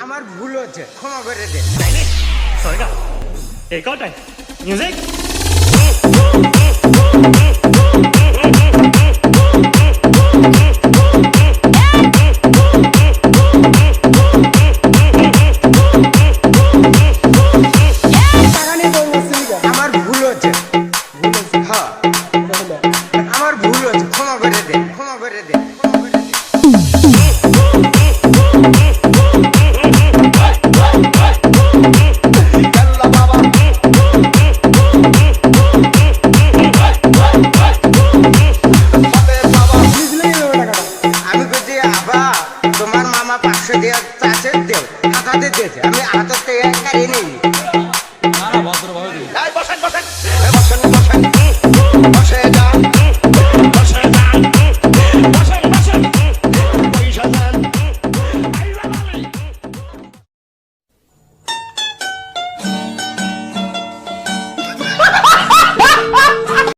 আমার ভুল হচ্ছে, ক্ষমা করে দে। सोएगा एक और टाइम म्यूजिक আমার ভুল হচ্ছে, হ্যাঁ আমার ভুল হচ্ছে, ক্ষমা করে দে, ক্ষমা করে দে, ক্ষমা করে দে। আমি বলছি আবা তোমার মামা 500 দিয়ে চাষের দেও টাকাতে দিয়েছে, আমি